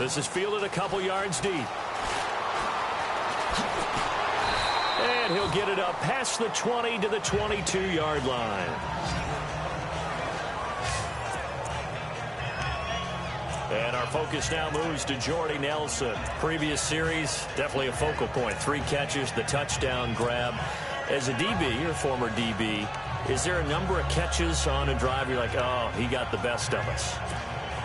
This is fielded a couple yards deep. And he'll get it up past the 20 to the 22-yard line. And our focus now moves to Jordy Nelson. Previous series, definitely a focal point. 3 catches, the touchdown grab. As a DB, or former DB, is there a number of catches on a drive you're like, oh, he got the best of us?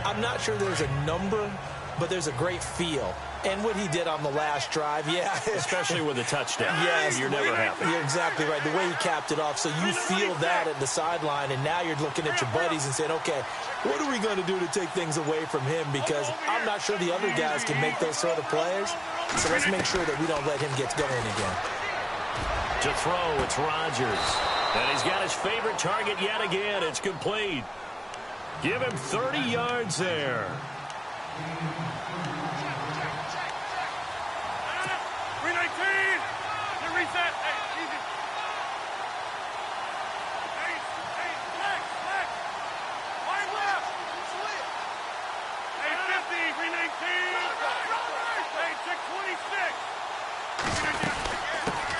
I'm not sure there's a number, but there's a great feel. And what he did on the last drive, yeah. Especially with a touchdown. Yes. You're never happy. You're exactly right. The way he capped it off. So you feel that at the sideline, and now you're looking at your buddies and saying, okay, what are we going to do to take things away from him? Because I'm not sure the other guys can make those sort of plays. So let's make sure that we don't let him get going again. To throw, it's Rodgers. And he's got his favorite target yet again. It's complete. Give him 30 yards there.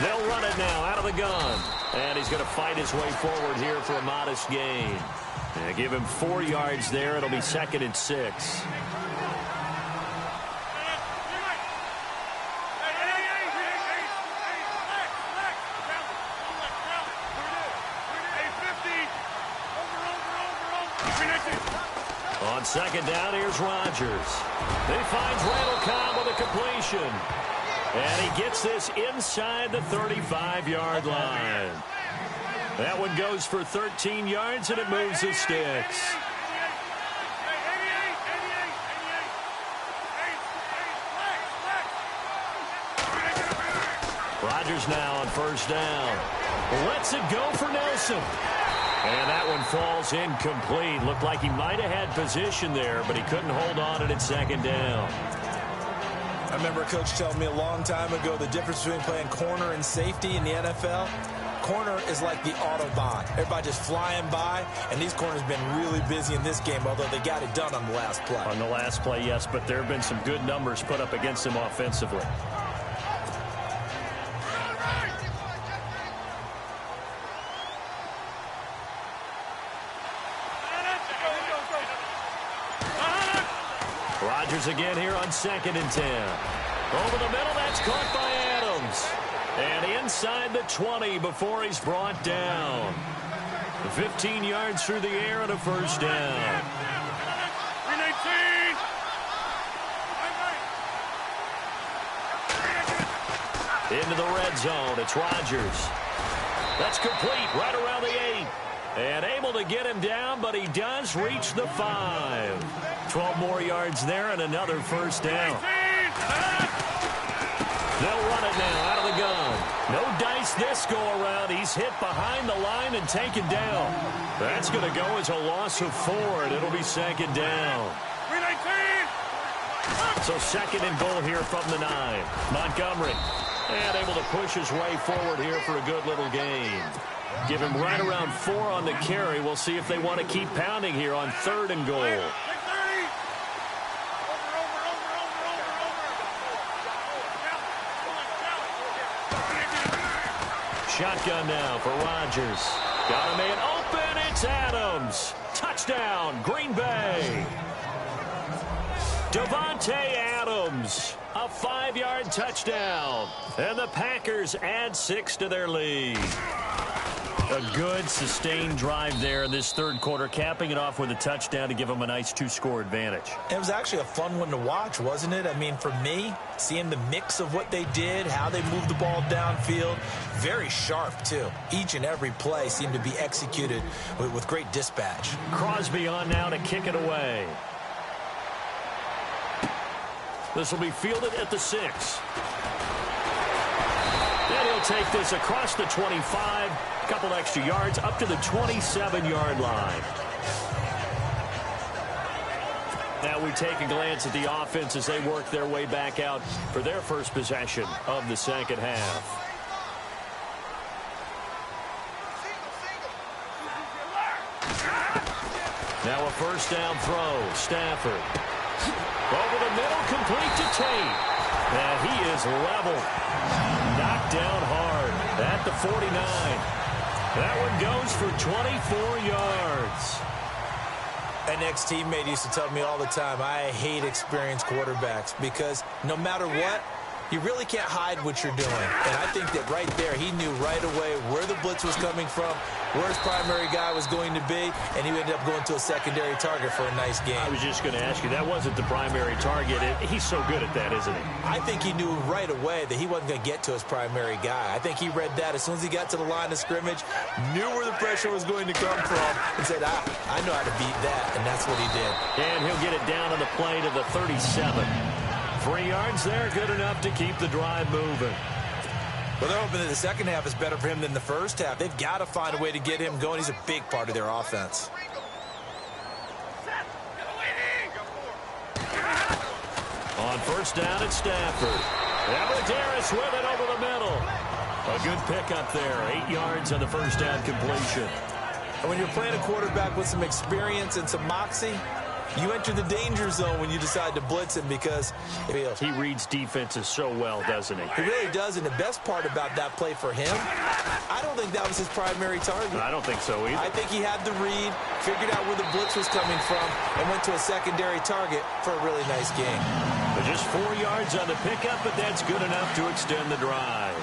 They'll run it now out of the gun. And he's going to fight his way forward here for a modest gain. And give him 4 yards there. It'll be 2nd and 6. On 2nd down, here's Rodgers. He finds Randall Cobb with a completion. And he gets this inside the 35-yard line. That one goes for 13 yards, and it moves the sticks. Rodgers now on 1st down. Lets it go for Nelson. And that one falls incomplete. Looked like he might have had position there, but he couldn't hold on it at 2nd down. I remember a coach telling me a long time ago the difference between playing corner and safety in the NFL. Corner is like the Autobahn. Everybody just flying by, and these corners have been really busy in this game, although they got it done on the last play. On the last play, yes, but there have been some good numbers put up against them offensively. Rodgers again here on 2nd and 10. Over the middle, that's caught by Adams. And inside the 20 before he's brought down. 15 yards through the air and a 1st down. Into the red zone, it's Rodgers. That's complete right around the 8. And able to get him down, but he does reach the 5. 12 more yards there and another 1st down. They'll run it now out of the gun. No dice this go around. He's hit behind the line and taken down. That's going to go as a loss of 4, and it'll be 2nd down. So 2nd and goal here from the 9. Montgomery. And able to push his way forward here for a good little gain. Give him right around 4 on the carry. We'll see if they want to keep pounding here on 3rd and goal. Shotgun now for Rodgers. Got a man open. It's Adams. Touchdown, Green Bay. Davante Adams. A 5-yard touchdown. And the Packers add 6 to their lead. A good, sustained drive there in this 3rd quarter, capping it off with a touchdown to give them a nice 2-score advantage. It was actually a fun one to watch, wasn't it? I mean, for me, seeing the mix of what they did, how they moved the ball downfield, very sharp, too. Each and every play seemed to be executed with great dispatch. Crosby on now to kick it away. This will be fielded at the 6. And he'll take this across the 25, a couple extra yards, up to the 27-yard line. Now we take a glance at the offense as they work their way back out for their first possession of the 2nd half. Now a 1st down throw. Stafford. Over the middle, complete to Tate. And he is level. Knocked down hard at the 49. That one goes for 24 yards. An ex-teammate used to tell me all the time, I hate experienced quarterbacks because no matter what, you really can't hide what you're doing. And I think that right there, he knew right away where the blitz was coming from, where his primary guy was going to be, and he ended up going to a secondary target for a nice game. I was just going to ask you, that wasn't the primary target. He's so good at that, isn't he? I think he knew right away that he wasn't going to get to his primary guy. I think he read that as soon as he got to the line of scrimmage, knew where the pressure was going to come from, and said, I know how to beat that, and that's what he did. And he'll get it down on the play to the 37. 3 yards there, good enough to keep the drive moving. Well, they're hoping that the second half is better for him than the first half. They've got to find a way to get him going. He's a big part of their offense. On first down at Stafford. Aberdarius with it over the middle. A good pickup there. 8 yards on the first down completion. And when you're playing a quarterback with some experience and some moxie, you enter the danger zone when you decide to blitz him because he reads defenses so well, doesn't he? He really does, and the best part about that play for him, I don't think that was his primary target. I don't think so either. I think he had the read, figured out where the blitz was coming from, and went to a secondary target for a really nice game. But just 4 yards on the pickup, but that's good enough to extend the drive.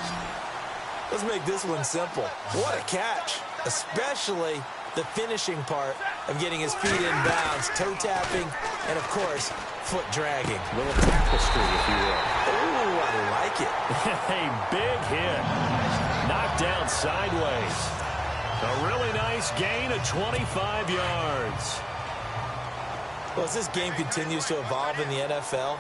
Let's make this one simple. What a catch, especially the finishing part of getting his feet in bounds, toe tapping, and of course, foot dragging. A little tapestry, if you will. Ooh, I like it. A big hit. Knocked down sideways. A really nice gain of 25 yards. Well, as this game continues to evolve in the NFL,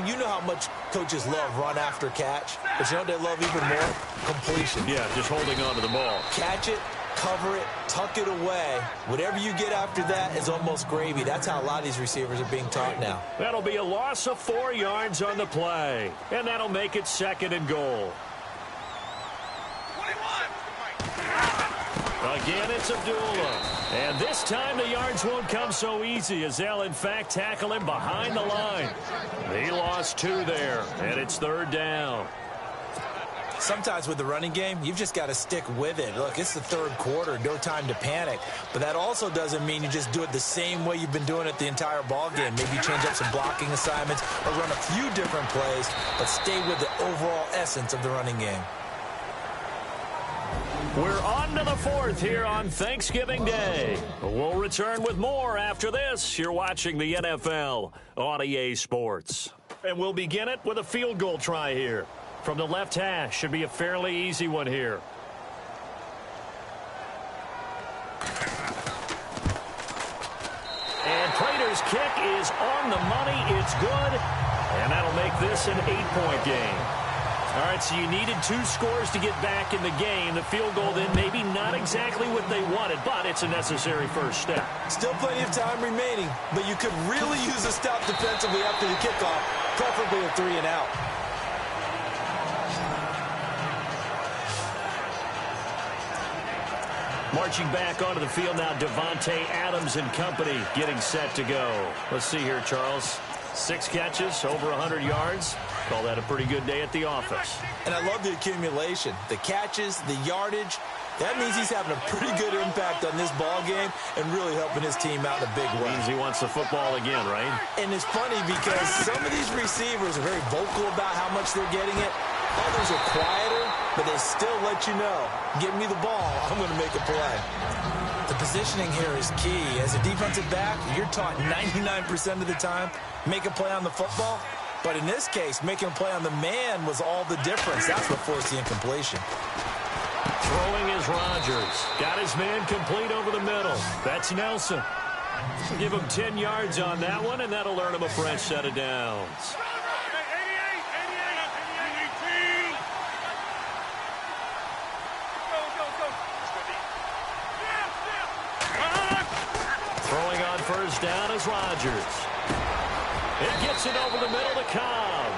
you know how much coaches love run after catch, but you know what they love even more? Completion. Yeah, just holding on to the ball. Catch it, cover it, tuck it away. Whatever you get after that is almost gravy. That's how a lot of these receivers are being taught now. That'll be a loss of 4 yards on the play, and that'll make it 2nd and goal. Again, it's Abdullah. And this time the yards won't come so easy as they'll, in fact, tackle him behind the line. He lost 2 there, and it's 3rd down. Sometimes with the running game, you've just got to stick with it. Look, it's the 3rd quarter, no time to panic. But that also doesn't mean you just do it the same way you've been doing it the entire ball game. Maybe you change up some blocking assignments or run a few different plays, but stay with the overall essence of the running game. We're on to the 4th here on Thanksgiving Day. We'll return with more after this. You're watching the NFL on EA Sports. And we'll begin it with a field goal try here. From the left hash, should be a fairly easy one here. And Prater's kick is on the money. It's good. And that'll make this an 8-point game. All right, so you needed 2 scores to get back in the game. The field goal then maybe not exactly what they wanted, but it's a necessary first step. Still plenty of time remaining, but you could really use a stop defensively after the kickoff, preferably a 3 and out. Marching back onto the field now, Devontae Adams and company getting set to go. Let's see here, Charles. 6 catches, over 100 yards. Call that a pretty good day at the office. And I love the accumulation, the catches, the yardage. That means he's having a pretty good impact on this ball game and really helping his team out in a big way. Means he wants the football again, right? And it's funny because some of these receivers are very vocal about how much they're getting it. Others are quieter, but they still let you know, give me the ball, I'm going to make a play. The positioning here is key. As a defensive back, you're taught 99% of the time, make a play on the football. But in this case, making a play on the man was all the difference. That's what forced the incompletion. Throwing is Rodgers. Got his man complete over the middle. That's Nelson. Give him 10 yards on that one, and that'll earn him a fresh set of downs. Throwing on first down is Rodgers. It gets it over the middle to Cobb.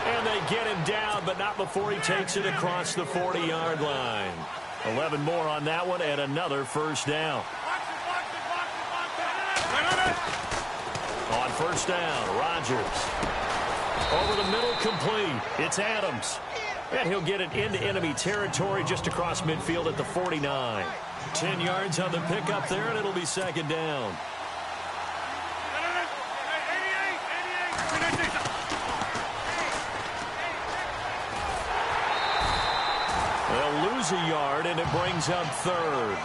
And they get him down, but not before he takes it across the 40-yard line. 11 more on that one and another first down. On first down. Rodgers. Over the middle, complete. It's Adams. And he'll get it into enemy territory just across midfield at the 49. 10 yards on the pickup there, and it'll be second down. They'll lose a yard, and it brings up third.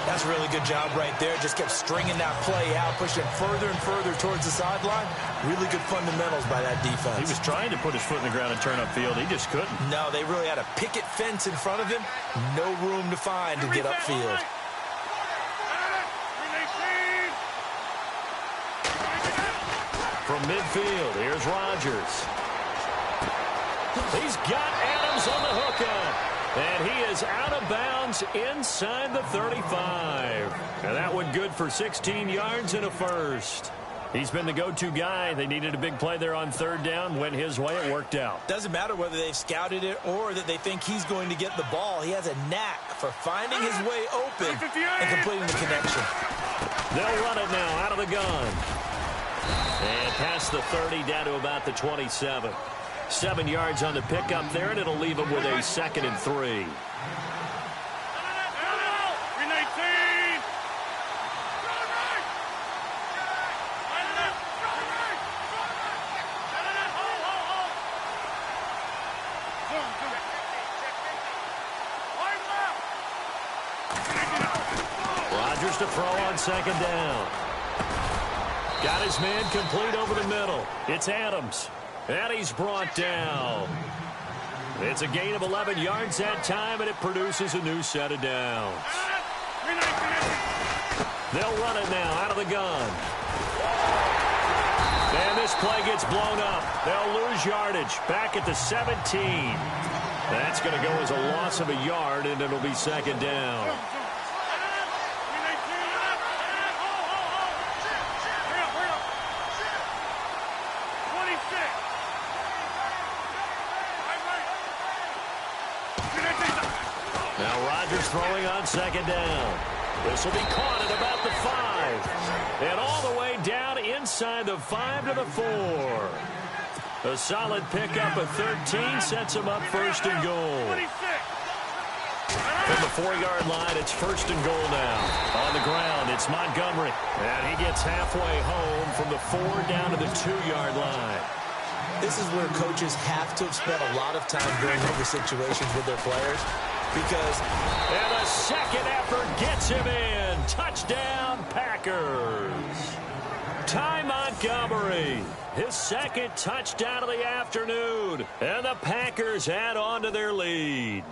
That's a really good job right there. Just kept stringing that play out, pushing further and further towards the sideline. Really good fundamentals by that defense. He was trying to put his foot in the ground and turn upfield. He just couldn't. No, they really had a picket fence in front of him. No room to find to get upfield. From midfield, here's Rodgers. He's got Adams on the hookup. And he is out of bounds inside the 35. And that one good for 16 yards and a first. He's been the go-to guy. They needed a big play there on third down. Went his way. It worked out. Doesn't matter whether they've scouted it or that they think he's going to get the ball. He has a knack for finding his way open and completing the connection. They'll run it now out of the gun. And past the 30 down to about the 27. 7 yards on the pickup there, and it'll leave him with a 2nd and 3. Rodgers to throw on second down. Got his man complete over the middle. It's Adams. And he's brought down. It's a gain of 11 yards that time, and it produces a new set of downs. They'll run it now out of the gun. And this play gets blown up. They'll lose yardage back at the 17. That's going to go as a loss of a yard, and it'll be second down. Throwing on second down. This will be caught at about the 5. And all the way down inside the 5 to the 4. A solid pickup of 13 sets him up first and goal. From the 4-yard line, it's first and goal now. On the ground, it's Montgomery. And he gets halfway home from the 4 down to the 2-yard line. This is where coaches have to have spent a lot of time going over situations with their players. And a second effort gets him in. Touchdown, Packers. Ty Montgomery, his second touchdown of the afternoon. And the Packers add on to their lead.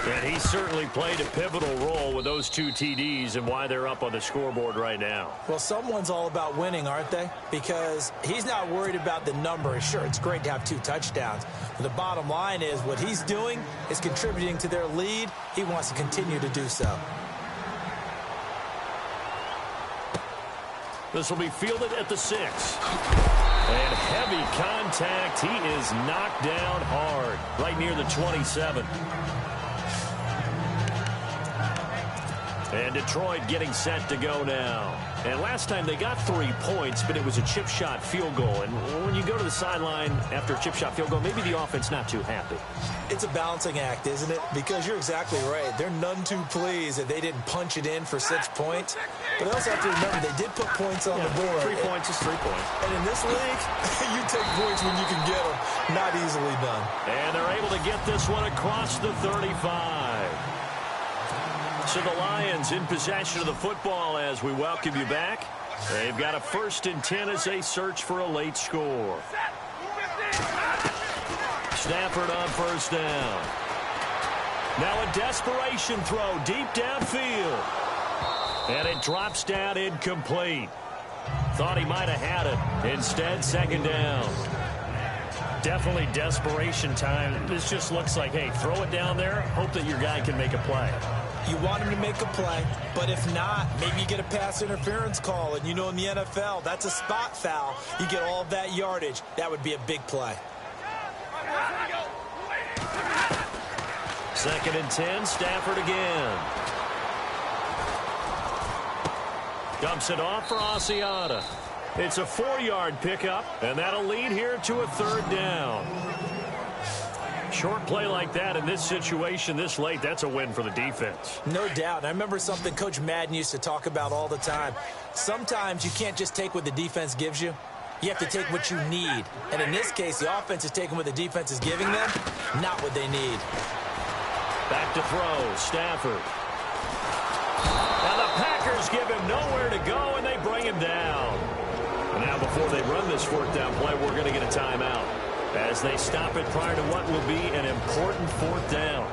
And he certainly played a pivotal role with those 2 TDs and why they're up on the scoreboard right now. Well, someone's all about winning, aren't they? Because he's not worried about the number. Sure, it's great to have 2 touchdowns. But the bottom line is what he's doing is contributing to their lead. He wants to continue to do so. This will be fielded at the 6. And heavy contact. He is knocked down hard right near the 27. And Detroit getting set to go now. And last time they got 3 points, but it was a chip shot field goal. And when you go to the sideline after a chip shot field goal, maybe the offense not too happy. It's a balancing act, isn't it? Because you're exactly right. They're none too pleased that they didn't punch it in for 6 points. But they also have to remember they did put points on the board. 3 points is 3 points. And in this league, you take points when you can get them. Not easily done. And they're able to get this one across the 35. So the Lions in possession of the football as we welcome you back. They've got a 1st and 10 as they search for a late score. Stafford on first down. Now a desperation throw deep downfield. And it drops down incomplete. Thought he might have had it. Instead, second down. Definitely desperation time. This just looks like, hey, throw it down there, hope that your guy can make a play. You want him to make a play, but if not, maybe you get a pass interference call. And you know in the NFL, that's a spot foul. You get all of that yardage. That would be a big play. 2nd and 10, Stafford again. Dumps it off for Asiata. It's a 4-yard pickup, and that'll lead here to a 3rd down. Short play like that in this situation this late, that's a win for the defense. No doubt. I remember something Coach Madden used to talk about all the time. Sometimes you can't just take what the defense gives you. You have to take what you need. And in this case, the offense is taking what the defense is giving them, not what they need. Back to throw, Stafford. And the Packers give him nowhere to go, and they bring him down. And now before they run this 4th down play, we're going to get a timeout as they stop it prior to what will be an important 4th down.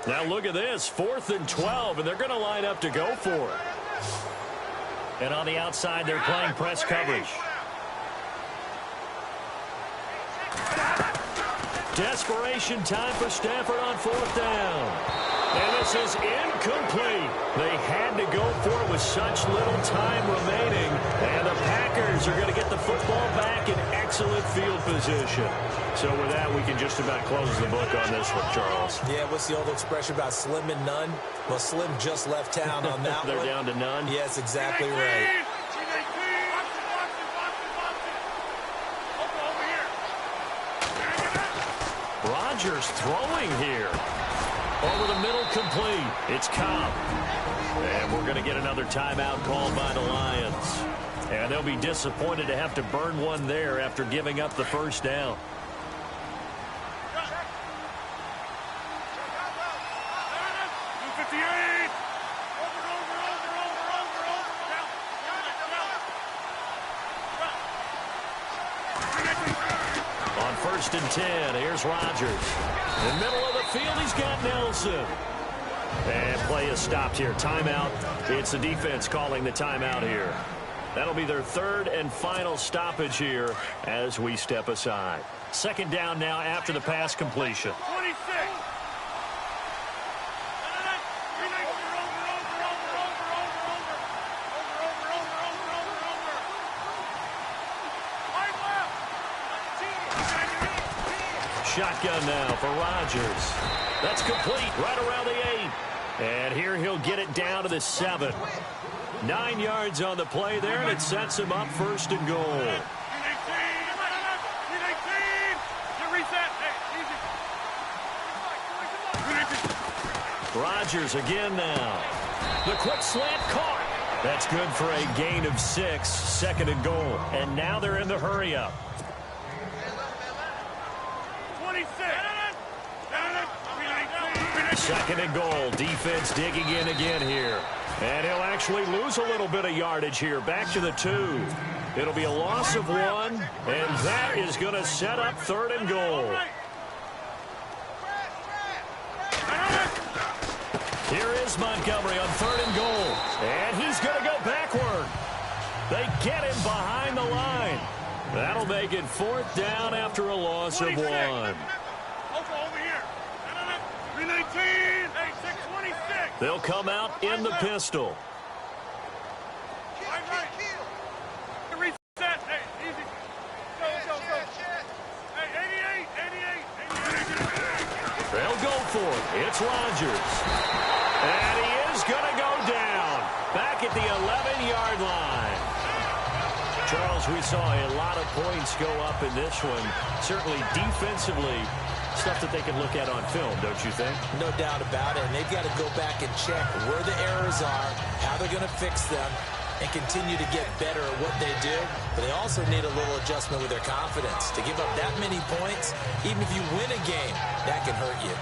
Now look at this, 4th and 12, and they're going to line up to go for it. And on the outside, they're playing press coverage. Desperation time for Stafford on 4th down. And this is incomplete. They had to go for it with such little time remaining. And the Packers are going to get the football back in excellent field position. So with that, we can just about close the book on this one, Charles. Yeah, what's the old expression about slim and none? Well, Slim just left town on that They're one. down to none? Yes, exactly right. Rodgers throwing here. Over the middle, complete. It's Cobb. And we're going to get another timeout called by the Lions. And they'll be disappointed to have to burn one there after giving up the 1st down. On 1st and 10, here's Rodgers. In the middle of the field, he's got Nelson. And play is stopped here. Timeout. It's the defense calling the timeout here. That'll be their 3rd and final stoppage here as we step aside. 2nd down now after the pass completion. 26. Shotgun now for Rodgers. That's complete right around the 8. And here he'll get it down to the 7. 9 yards on the play there, and it sets him up 1st and goal. Rodgers again now. The quick slant caught. That's good for a gain of 6. 2nd and goal. And now they're in the hurry-up. 2nd and goal. Defense digging in again here. And he'll actually lose a little bit of yardage here. Back to the 2. It'll be a loss of 1. And that is going to set up 3rd and goal. Here is Montgomery on 3rd and goal. And he's going to go backward. They get him behind the line. That'll make it 4th down after a loss of 1. They'll come out in the pistol. They'll go for it. It's Rodgers. And he is going to go down. Back at the 11-yard line. Charles, we saw a lot of points go up in this one. Certainly defensively, stuff that they can look at on film, don't you think? No doubt about it. And they've got to go back and check where the errors are, how they're going to fix them, and continue to get better at what they do. But they also need a little adjustment with their confidence. To give up that many points, even if you win a game, that can hurt you.